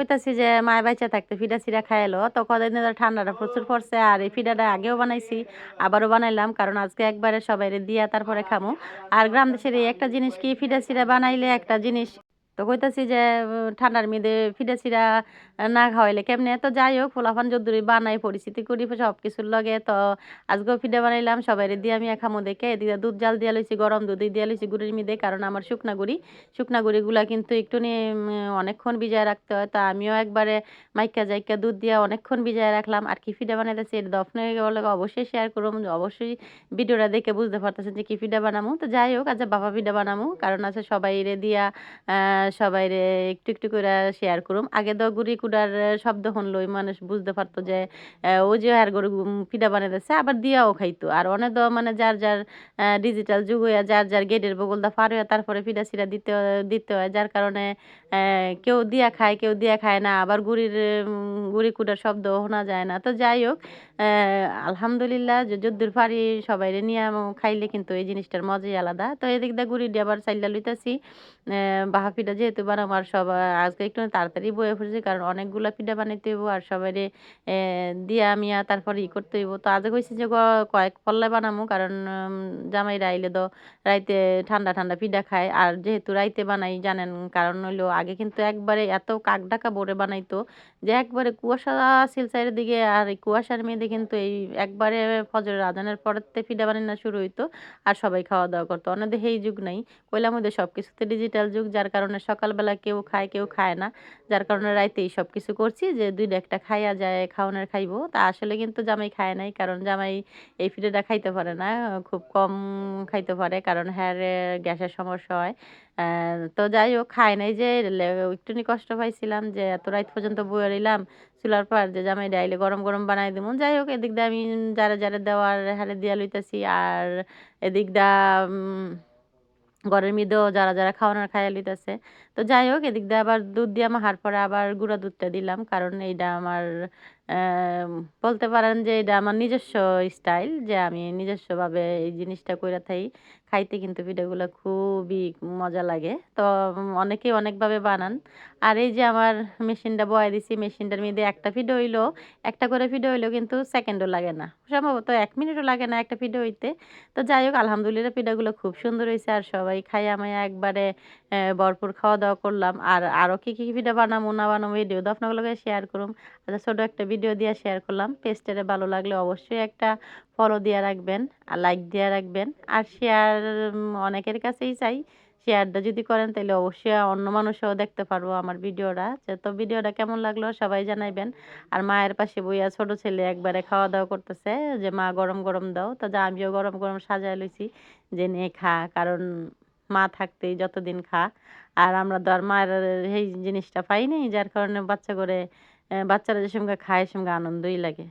কইতাছি যে মায়ে বাইচা থাকতে ফিডা সিরা খাইলো। তো কদিন ধরে ঠান্ডাটা প্রচুর পড়ছে। আর এই ফিডাটা আগেও বানাইছি, আবারও বানাইলাম। কারণ আজকে একবারে সবাইরে দিয়া তারপরে খামু। আর গ্রাম দেশের এই একটা জিনিস কি ফিডা সিরা বানাইলে একটা জিনিস তো কইতাছি যে ঠান্ডার মধ্যে ফিডা সিরা না খাওয়াইলে কেমনে? তো যাই হোক পোলাপান যদ্দুরি বানাই পরিস্থিতি করি সবকিছুর লগে। তো আজকেও ফিডা বানাইলাম সবাইরে দিয়া আমি খামু দেখে। এদিকে দুধ জাল দিয়া লইছি, গরম দুধই দিয়া লইছি গুড়ির মধ্যে। কারণ আমার শুকনা গুড়ি। শুকনা গুঁড়িগুলা কিন্তু একটুনি অনেকক্ষণ ভিজায় রাখতে হয়। তো আমিও একবারে মাইকা যাইকা দুধ দিয়া অনেকক্ষণ ভিজায় রাখলাম। আর কি পিঠা বানাইতেছি এটা তো আপনাদের লগে অবশ্যই শেয়ার করুম। অবশ্যই ভিডিওটা দেখে বুঝতে পারতেছেন যে কি পিঠা বানামু। তো যাই হোক আচ্ছা ভাপা পিঠা বানামু। কারণ আছে সবাইরে দিয়া সবাইরে একটু, একটু কইরা শেয়ার করুম। আগে তো গুড়ি কুড়ার শব্দ শুনলেই মানুষ বুঝতে পারত যে ও যে আর গরু পিঠা বানাইতেছে আবার দিয়াও খাইতো। আর অনেক মানে যার ডিজিটাল যুগ হইয়া যার গেটের বগল দা পার হইয়া তারপরে পিঠা-সিঠা দিতে হয়। যার কারণে কেউ দিয়া খায়, কেউ দিয়া খায় না। আবার গুড়ি কুটার শব্দ শোনা যায় না। তো যাই হোক আলহামদুলিল্লাহ যে যদ্দুর পারি সবাইরে নিয়া খাইলে কিন্তু এই জিনিসটার মজাই আলাদা। তো এদিক দিয়ে গুড়ি দিয়ে আবার চাইল্লা লইতাছি। বাহা পিঠা যেহেতু বানাবো আর আজকে একটু তাড়াতাড়ি বয়ে পড়েছি। কারণ অনেকগুলা পিঠা বানাইতে হইব আর সবাইরে দিয়া মিয়া তারপরে করতে হইব। তো আজকে কইছি যে কয়েক পল্লায় বানামু। কারণ জামাইরা আইলে তো রাইতে ঠান্ডা, ঠান্ডা পিঠা খায়। আর যেহেতু রাইতে বানাই জানেন কারণ হইলো আগে কিন্তু একবারে এত কাকডাকা ভোরে বানাইতো যে একবারে কুয়াশা ছিল চারিদিকে। আর এই কুয়াশার মধ্যে কিন্তু এই একবারে ফজরের আজানের পরেতে পিঠা বানানো শুরু হইতো। আর সবাই খাওয়া-দাওয়া করতো। অন্যদের এই যুগ নাই। কইলাম ওদের সবকিছুতে ডিজিটাল যুগ। যার কারণে সকালবেলা কেউ খায়, কেউ খায় না। যার কারণে রাইতেই সবকিছু করছি যে ২ টা একটা খাইয়া যায় খাওনের খাইবো। তা আসলে কিন্তু জামাই খায় নাই। কারণ জামাই এই পিঠাটা খাইতে পারে না। খুব কম খাইতে পারে। কারণ হ্যার গ্যাসের সমস্যা হয়। অ্যা তো যাই হোক খায় নাই যে একটুনি কষ্ট পাইছিলাম যে এত রাইত পর্যন্ত বইয়া রইলাম চুলার পার যে জামাইরে আইলে গরম, গরম বানায় দিমু। যাই হোক এদিক দিয়ে আমি যারে দেওয়ার হারে দিয়া লইতাছি। আর এদিক দা উম ঘরের মধ্যেও যারা খাওয়ানোর খাইয়া লইতাছে। তো যাই হোক এদিক দিয়ে আবার দুধ দিয়া মাখার পরে আবার গুঁড়া দুধটা দিলাম। কারণ এইটা আমার বলতে পারেন যে এটা আমার নিজস্ব স্টাইল যে আমি নিজস্বভাবে এই জিনিসটা কইরা থাকি। খাইতে কিন্তু পিঠাগুলা খুবই মজা লাগে। তো অনেকেই অনেকভাবে বানান। আর এই যে আমার মেশিনটা বয়াই দিছি, মেশিনটার মধ্যে একটা করে পিঠা হইলেও কিন্তু সেকেন্ডও লাগে না। সম্ভবত ১ মিনিটও লাগে না একটা পিঠা হইতে। তো যাই হোক আলহামদুলিল্লাহ পিঠাগুলো খুব সুন্দর হইছে। আর সবাই খাইয়া-মাইয়া একবারে ভরপুর খাওয়া-দাওয়া করলাম। আর আরো কি পিঠা বানামু না বানামু এটিও তো আপনাদের লগে শেয়ার করুম। আচ্ছা ছোট একটা ভিডিও দিয়া শেয়ার করলাম। পেজটারে ভালো লাগলে অবশ্যই একটা ফলো দিয়া রাখবেন, আর লাইক দিয়া রাখবেন। আর শেয়ার অনেকের কাছেই চাই। শেয়ারটা যদি করেন তাইলে অবশ্যই অন্য মানুষও দেখতে পারবো আমার ভিডিওটা। তো ভিডিওটা কেমন লাগলো সবাই জানাইবেন। আর মায়ের পাশে বইয়া ছোট ছেলে একবারে খাওয়া-দাওয়া করতেছে যে, "মা গরম, গরম দাও।" তো আমিও গরম, গরম সাজায় লইছি যে, "নে খা।" কারণ মা থাকতেই যতদিন খা। আর আমরা তো আর মায়ের এই জিনিসটা পাই নাই। যার কারণে বাচ্চা করে বাচ্চারা যে সঙ্গে খায় সঙ্গে আনন্দই লাগে।